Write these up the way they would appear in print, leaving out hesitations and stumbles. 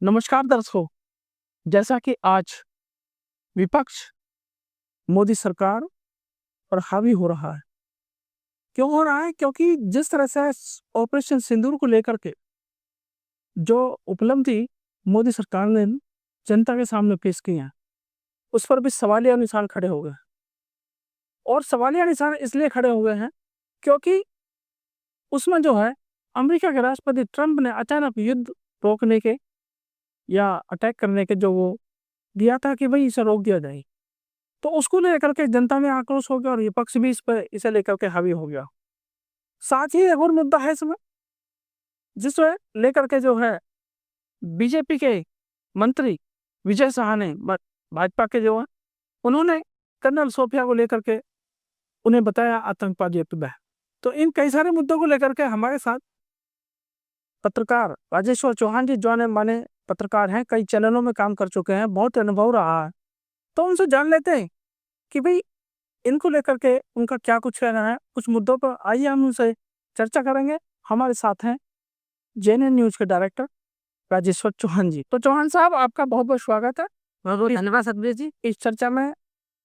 नमस्कार दर्शकों, जैसा कि आज विपक्ष मोदी सरकार पर हावी हो रहा है। क्यों हो रहा है? क्योंकि जिस तरह से ऑपरेशन सिंदूर को लेकर के जो उपलब्धि मोदी सरकार ने जनता के सामने पेश की है, उस पर भी सवालिया निशान खड़े हो गए। और सवालिया निशान इसलिए खड़े हो गए हैं क्योंकि उसमें जो है अमेरिका के राष्ट्रपति ट्रंप ने अचानक युद्ध रोकने के या अटैक करने के जो वो दिया था कि भाई इसे रोक दिया जाए, तो उसको लेकर के जनता में आक्रोश हो गया और विपक्ष भी इसे लेकर के हावी हो गया। साथ ही एक और मुद्दा है इसमें, जिसमें लेकर के जो है बीजेपी के मंत्री विजय शाह ने भाजपा के जो है उन्होंने कर्नल सोफिया को लेकर के उन्हें बताया आतंकवादी अतुबा। तो इन कई सारे मुद्दों को लेकर के हमारे साथ पत्रकार राजेश्वर चौहान जी, जाने माने पत्रकार हैं, कई चैनलों में काम कर चुके हैं, बहुत अनुभव रहा है। तो उनसे जान लेते हैं कि भाई इनको लेकर के उनका क्या कुछ कहना है। कुछ मुद्दों पर आइए हम उनसे चर्चा करेंगे। हमारे साथ हैं जेएनएन न्यूज के डायरेक्टर राजेश्वर चौहान जी। तो चौहान साहब, आपका बहुत बहुत स्वागत है। बहुत बहुत धन्यवाद सतबीर जी। इस चर्चा में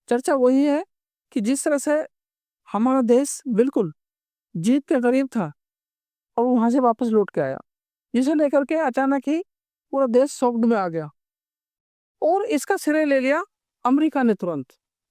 चर्चा वही है कि जिस तरह से हमारा देश बिल्कुल जीत के करीब था और वहां से वापस लौट के आया, जिसे लेकर के अचानक ही पूरा देश शॉक्ड में आ गया और इसका श्रेय ले लिया अमेरिका ने तुरंत।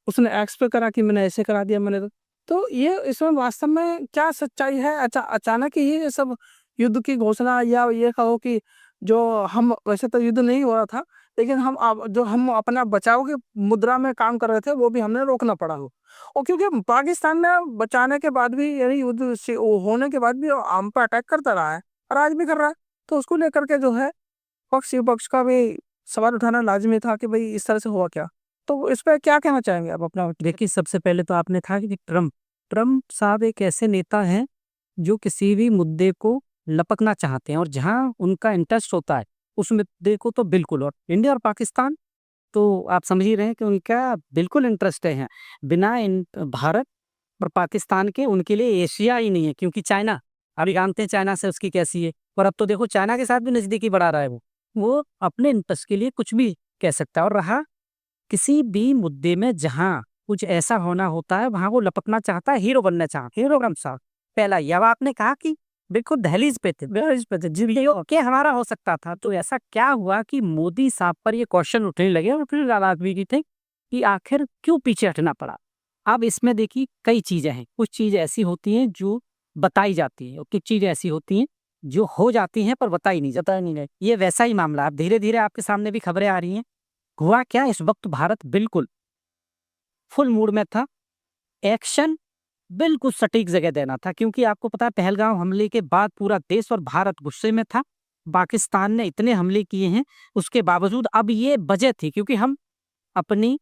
उसने एक्स पे करा कि मैंने ऐसे करा दिया, मैंने तो ये इसमें वास्तव में क्या सच्चाई है? अचानक ही ये सब युद्ध की घोषणा, या ये कहो कि जो हम वैसे तो युद्ध नहीं हो रहा था, लेकिन हम अपना बचाव की मुद्रा में काम कर रहे थे, वो भी हमने रोकना पड़ा हो। और क्योंकि पाकिस्तान में बचाने के बाद भी, यानी युद्ध होने के बाद भी हम पर अटैक करता रहा है और आज भी कर रहा है, तो उसको लेकर के जो है पक्ष विपक्ष का भी सवाल उठाना लाजमी था कि भाई इस तरह से हुआ क्या। तो इस पर क्या कहना चाहेंगे आप अपना? देखिए, सबसे पहले तो आपने कहा कि ट्रम्प साहब एक ऐसे नेता हैं जो किसी भी मुद्दे को लपकना चाहते हैं और जहां उनका इंटरेस्ट होता है उस मुद्दे को तो बिल्कुल। और इंडिया और पाकिस्तान तो आप समझ ही रहे हैं कि उनका बिल्कुल इंटरेस्ट है। बिना भारत और पाकिस्तान के उनके लिए एशिया ही नहीं है, क्योंकि चाइना, अभी जानते हैं चाइना से उसकी कैसी है। और अब तो देखो चाइना के साथ भी नजदीकी बढ़ा रहा है। वो अपने इंटरेस्ट के लिए कुछ भी कह सकता है। और रहा किसी भी मुद्दे में जहां कुछ ऐसा होना होता है वहां वो लपकना चाहता है, हीरो बनना चाहता है, हीरो बन साहब पहला ही। अब आपने कहा कि बिल्कुल दहलीज पे थे जी, ओके हमारा हो सकता था। तो ऐसा क्या हुआ कि मोदी साहब पर ये क्वेश्चन उठने लगे और फिर राजनीति की थे कि आखिर क्यों पीछे हटना पड़ा। अब इसमें देखिए कई चीजें हैं। कुछ चीजें ऐसी होती हैं जो बताई जाती है और कुछ चीजें ऐसी होती हैं जो हो जाती हैं पर बताई नहीं जाती। ये वैसा ही मामला, अब धीरे धीरे आपके सामने भी खबरें आ रही हैं। हुआ क्या, इस वक्त भारत बिल्कुल फुल मूड में था। एक्शन बिल्कुल सटीक जगह देना था, क्योंकि आपको पता है पहलगाम हमले के बाद पूरा देश और भारत गुस्से में था। पाकिस्तान ने इतने हमले किए हैं, उसके बावजूद अब ये वजह थी क्योंकि हम अपनी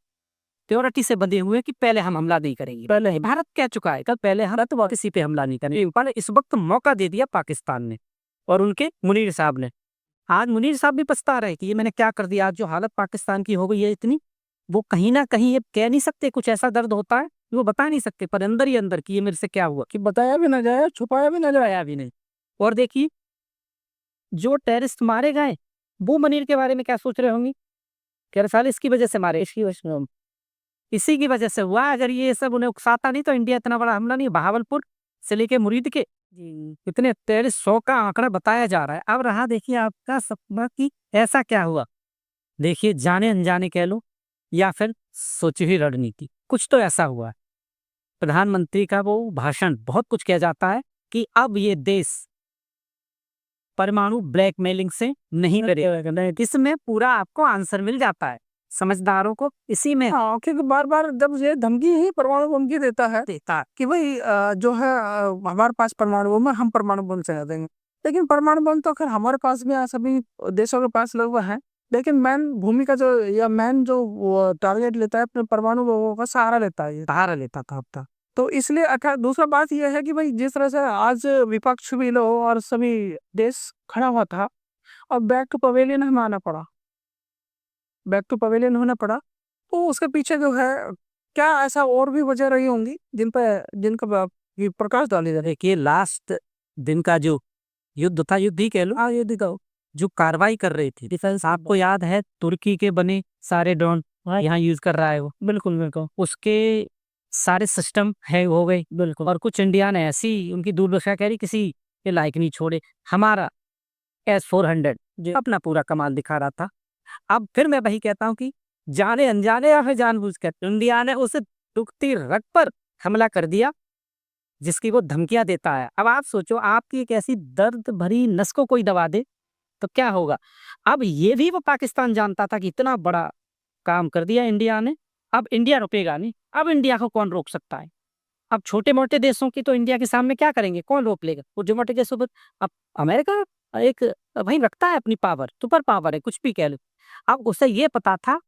प्योरिटी से बंधे हुए कि पहले हम हमला नहीं करेंगे। पहले ही भारत कह चुका है कल पहले हम तो किसी पे हमला नहीं करेंगे, पर इस वक्त मौका दे दिया पाकिस्तान ने और उनके मुनीर साहब ने। आज मुनीर साहब भी पछता रहे कि ये मैंने क्या कर दिया। आज जो हालत पाकिस्तान की हो गई है इतनी, वो कहीं ना कहीं ये कह नहीं सकते। कुछ ऐसा दर्द होता है वो बता नहीं सकते, पर अंदर ही अंदर कि ये मेरे से क्या हुआ, कि बताया भी ना जाए, छुपाया भी ना जाए। बताया भी नहीं। और देखिए जो टेररिस्ट मारे गए वो मनीर के बारे में क्या सोच रहे होंगे, कह रहे साले इसकी वजह से मारे, इसकी वजह से, इसी की वजह से हुआ। अगर ये सब उन्हें उकसाता नहीं तो इंडिया इतना बड़ा हमला नहीं। बहावलपुर से लेके मुरीद के इतने 100 का आंकड़ा बताया जा रहा है। अब रहा देखिए आपका सपना कि ऐसा क्या हुआ। देखिए जाने अनजाने कह लो या फिर सोची हुई रणनीति, कुछ तो ऐसा हुआ है। प्रधानमंत्री का वो भाषण बहुत कुछ कह जाता है कि अब ये देश परमाणु ब्लैकमेलिंग से नहीं करेगा। इसमें पूरा आपको आंसर मिल जाता है समझदारों को इसी में। हाँ, क्योंकि बार बार जब ये धमकी ही परमाणु बम की देता है कि भाई जो है हमारे पास परमाणु बम है, हम परमाणु बम चला देंगे। लेकिन परमाणु बम तो खैर हमारे पास भी है, सभी देशों के पास लगभग है। लेकिन मैन भूमिका जो, या मैन जो टारगेट लेता है अपने परमाणु बमों का सहारा लेता है, सहारा लेता था अब तक। तो इसलिए दूसरा बात यह है कि भाई जिस तरह से आज विपक्ष भी लो और सभी देश खड़ा हुआ था, अब बैक टू पवेलियन हमें आना पड़ा, बैक टू पवेलियन होना पड़ा। तो उसके पीछे जो है क्या ऐसा और भी वजह रही होंगी जिनका ये प्रकाश डाली जाए? देखिए लास्ट दिन का जो युद्ध था, युद्ध ही कह लो, हाँ, ये दिखाओ। जो कार्रवाई कर रहे थे, डिफेंस आपको याद है तुर्की के बने सारे ड्रोन यहाँ यूज कर रहा है वो, बिल्कुल बिल्कुल उसके सारे सिस्टम है हो गए, बिल्कुल। और कुछ इंडिया ने ऐसी उनकी दूरदर्शा कह रही किसी के लायक नहीं छोड़े। हमारा S-400 अपना पूरा कमाल दिखा रहा था। अब फिर मैं वही कहता हूँ कि जाने अनजाने या फिर जानबूझकर इंडिया ने उस दुखती रग पर हमला कर दिया जिसकी वो धमकियां देता है। अब आप सोचो, आपकी एक ऐसी दर्द भरी नस को कोई दबा दे तो क्या होगा। अब ये भी वो पाकिस्तान जानता था कि इतना बड़ा काम कर दिया इंडिया ने, अब इंडिया रुकेगा नहीं। अब इंडिया को कौन रोक सकता है। अब छोटे मोटे देशों की तो इंडिया के सामने क्या करेंगे, कौन रोक लेगा। वो जो मोटे देशों पर अब अमेरिका एक भाई रखता है अपनी पावर, सुपर पावर है, कुछ भी कह लो। अब उसे ये पता था,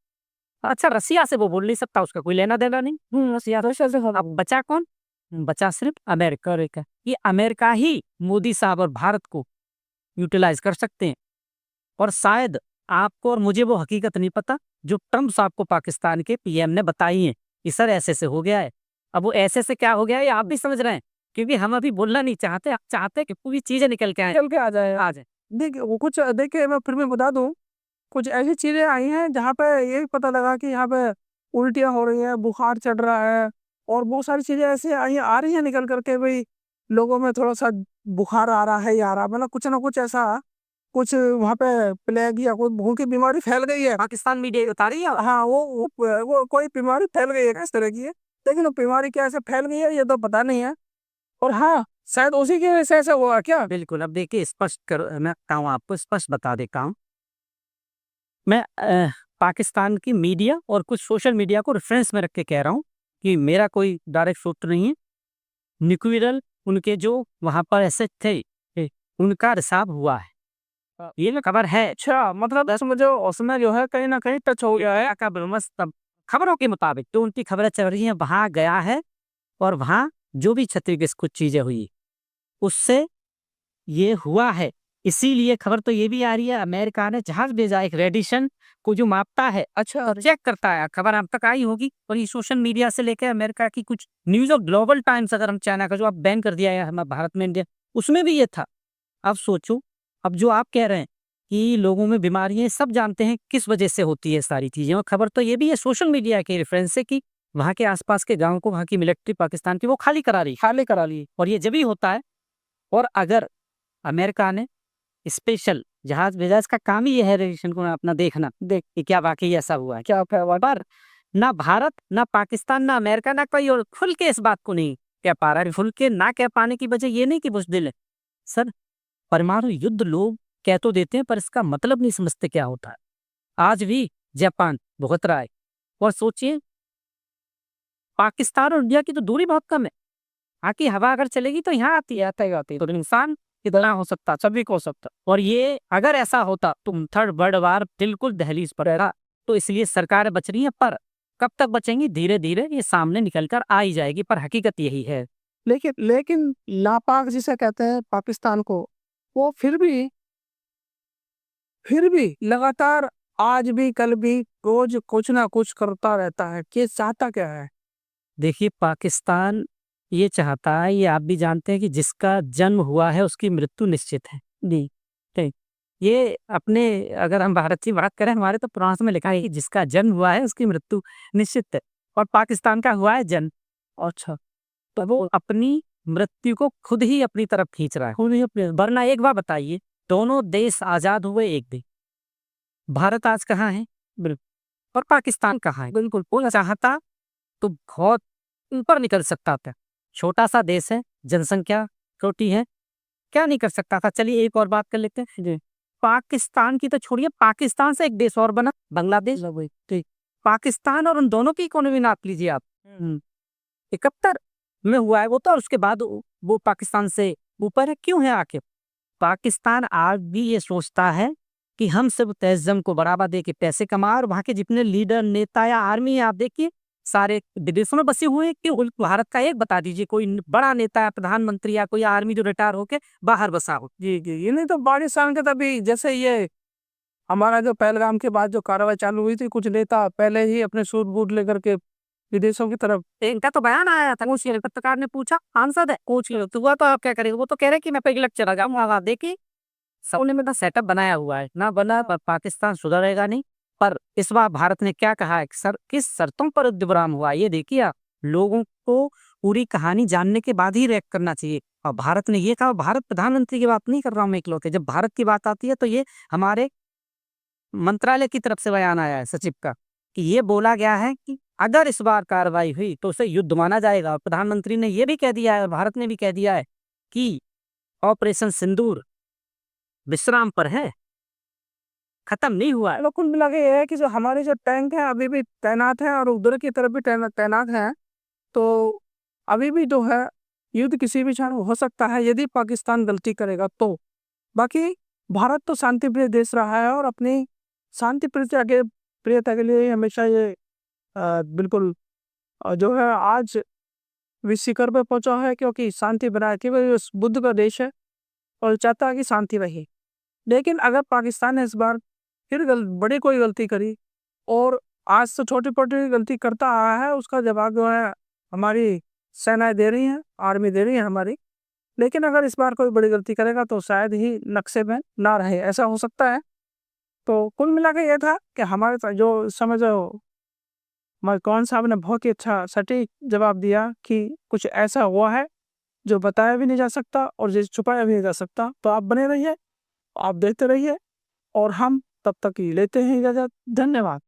अच्छा रसिया से वो बोल नहीं सकता, उसका कोई लेना देना नहीं। रसिया से अब बचा कौन, बचा सिर्फ अमेरिका। ये अमेरिका ही मोदी साहब और भारत को यूटिलाइज कर सकते हैं। और शायद आपको और मुझे वो हकीकत नहीं पता जो ट्रम्प साहब को पाकिस्तान के पीएम ने बताई है कि सर ऐसे से हो गया है। अब वो ऐसे से क्या हो गया है आप भी समझ रहे हैं, क्योंकि हम अभी बोलना नहीं चाहते, आप चाहते कि पूरी चीजें निकल के आ जाए। देखिए वो कुछ देखिए मैं फिर मैं बता दूं, कुछ ऐसी चीजें आई हैं जहाँ पे ये पता लगा कि यहाँ पे उल्टियाँ हो रही है, बुखार चढ़ रहा है, और बहुत सारी चीजें ऐसे आई आ रही हैं निकल करके भाई लोगों में थोड़ा सा बुखार आ रहा है या आ रहा, मतलब कुछ ना कुछ ऐसा कुछ वहाँ पे प्लेग या कोई भूख की बीमारी फैल गई है। पाकिस्तान मीडिया बता रही है। हाँ वो कोई बीमारी फैल गई है इस तरह की है, लेकिन वो बीमारी कैसे फैल गई है ये तो पता नहीं है। और हाँ, शायद उसी की वजह से ऐसा हुआ क्या। बिल्कुल, अब देखिए स्पष्ट कर, मैं कहूँ आपको स्पष्ट बता देता हूँ। मैं पाकिस्तान की मीडिया और कुछ सोशल मीडिया को रेफरेंस में रख के कह रहा हूँ कि मेरा कोई डायरेक्ट सूत्र नहीं है। न्यूक्लियर उनके जो वहां पर ऐसे थे उनका रिसाव हुआ है, ये जो खबर है। अच्छा, मतलब मुझे उसमें जो है कहीं ना कहीं टच हो गया है। खबरों के मुताबिक जो उनकी खबरें चल रही हैं वहां गया है, और वहां जो भी क्षतिग्रस्त कुछ चीजें हुई उससे ये हुआ है। इसीलिए खबर तो ये भी आ रही है अमेरिका ने जहाज भेजा एक रेडिएशन को जो मापता है, अच्छा चेक करता है। खबर अब तक आई होगी, और ये सोशल मीडिया से लेकर अमेरिका की कुछ न्यूज और ग्लोबल टाइम्स, अगर हम चाइना का जो अब बैन कर दिया है हमारे भारत में, इंडिया उसमें भी ये था। अब सोचो, अब जो आप कह रहे हैं कि लोगों में बीमारियां, सब जानते हैं किस वजह से होती है सारी चीजें, और खबर तो ये भी है सोशल मीडिया के रेफरेंस से कि वहां के आसपास के गांव को वहां की मिलिट्री पाकिस्तान की वो खाली करा ली, और ये जब ही होता है। और अगर अमेरिका ने स्पेशल जहाज भेजा, इसका काम ही यह है रेडिएशन को अपना देखना, देख कि क्या वाकई ऐसा हुआ है क्या हुआ। पर ना भारत, ना पाकिस्तान, ना अमेरिका, ना कोई और खुल के इस बात को नहीं कह पा रहा है। खुल के ना कह पाने की वजह ये नहीं कि बुज़दिल है। सर, परमाणु युद्ध लोग कह तो देते हैं पर इसका मतलब नहीं समझते क्या होता है। आज भी जापान भुगत रहा है, और सोचिए पाकिस्तान और इंडिया की तो दूरी बहुत कम है। आकी हवा अगर चलेगी तो यहाँ आती है, तो इंसान कितना हो सकता, सभी को हो सकता। और ये अगर ऐसा होता तो थर्ड वर्ल्ड वार बिल्कुल दहलीज पर रहेगा। तो इसलिए सरकारें बच रही हैं, पर कब तक बचेंगी, धीरे धीरे ये सामने निकल कर आ ही जाएगी। पर हकीकत यही है। लेकिन नापाक जिसे कहते हैं पाकिस्तान को, वो फिर भी लगातार आज भी कल भी रोज कुछ ना कुछ करता रहता है। कि चाहता क्या है। देखिए पाकिस्तान ये चाहता है, ये आप भी जानते हैं कि जिसका जन्म हुआ है उसकी मृत्यु निश्चित है। जी, ठीक। ये अपने, अगर हम भारत की बात करें, हमारे तो पुराण में लिखा है कि जिसका जन्म हुआ है उसकी मृत्यु निश्चित है, और पाकिस्तान का हुआ है जन्म। अच्छा, तो वो अपनी मृत्यु को खुद ही अपनी तरफ खींच रहा है, खुद ही अपने। वरना एक बात बताइए, दोनों देश आजाद हुए एक दिन, भारत आज कहाँ है, बिल्कुल, और पाकिस्तान कहाँ है, बिल्कुल। वो चाहता तो बहुत ऊपर निकल सकता था। छोटा सा देश है, जनसंख्या छोटी है, क्या नहीं कर सकता था। चलिए एक और बात कर लेते हैं जी। पाकिस्तान की तो छोड़िए, पाकिस्तान से एक देश और बना, बांग्लादेश। ठीक, पाकिस्तान और उन दोनों की इकोनॉमी नाप लीजिए आप। 71 में हुआ है वो तो, और उसके बाद वो पाकिस्तान से ऊपर है। क्यों है आखिर? पाकिस्तान आज भी ये सोचता है कि हम सिर्फ तहज़्ज़ुम को बढ़ावा दे के पैसे कमा, और वहाँ के जितने लीडर, नेता या आर्मी है आप देखिए सारे विदेशों में बसे हुए हैं। कि भारत का एक बता दीजिए कोई बड़ा नेता या प्रधानमंत्री या कोई आर्मी जो रिटायर होके बाहर बसा हो। जी, ये नहीं तो 22 साल के तभी जैसे ये हमारा जो पहलगाम के बाद जो कार्रवाई चालू हुई थी, कुछ नेता पहले ही अपने सूट बूट लेकर के विदेशों की तरफ। इनका तो बयान आया था, पूछिए, पत्रकार ने पूछा, सांसद है, पूछ लो तो हुआ, तो आप क्या करेंगे। वो तो कह रहे कि मैं पिघलक चला जाऊंगा। देखिए सबने मतलब सेटअप बनाया हुआ है, ना बना पर पाकिस्तान सुधरेगा नहीं। पर इस बार भारत ने क्या कहा है कि सर किस शर्तों पर युद्ध विराम हुआ, ये देखिए आप। लोगों को पूरी कहानी जानने के बाद ही रिएक्ट करना चाहिए। और भारत ने ये कहा, भारत प्रधानमंत्री की बात नहीं कर रहा हूँ मैं इकलौते, जब भारत की बात आती है तो ये हमारे मंत्रालय की तरफ से बयान आया है सचिव का, कि ये बोला गया है कि अगर इस बार कार्रवाई हुई तो उसे युद्ध माना जाएगा। और प्रधानमंत्री ने ये भी कह दिया है, भारत ने भी कह दिया है कि ऑपरेशन सिंदूर विश्राम पर है, खत्म नहीं हुआ है। तो कुल मिला के ये है कि जो हमारे जो टैंक हैं अभी भी तैनात हैं और उधर की तरफ भी तैनात हैं। तो अभी भी जो है युद्ध किसी भी क्षण हो सकता है यदि पाकिस्तान गलती करेगा तो। बाकी भारत तो शांति प्रिय देश रहा है और अपनी शांति प्रियता के लिए हमेशा ये बिल्कुल जो है आज विश्व शिखर पे पहुंचा है, क्योंकि शांति बनाए थी वही उस बुद्ध का देश है और चाहता है कि शांति रहे। लेकिन अगर पाकिस्तान ने इस बार फिर बड़ी कोई गलती करी, और आज तो छोटी छोटी गलती करता आया है, उसका जवाब जो है हमारी सेनाएं दे रही हैं, आर्मी दे रही है हमारी। लेकिन अगर इस बार कोई बड़ी गलती करेगा तो शायद ही नक्शे में ना रहे, ऐसा हो सकता है। तो कुल मिला के ये था कि हमारे जो इस समय जो कौन साहब ने बहुत ही अच्छा सटीक जवाब दिया कि कुछ ऐसा हुआ है जो बताया भी नहीं जा सकता और जिसे छुपाया भी नहीं जा सकता। तो आप बने रहिए, आप देखते रहिए, और हम तब तक लेते हैं इजाज़त। धन्यवाद।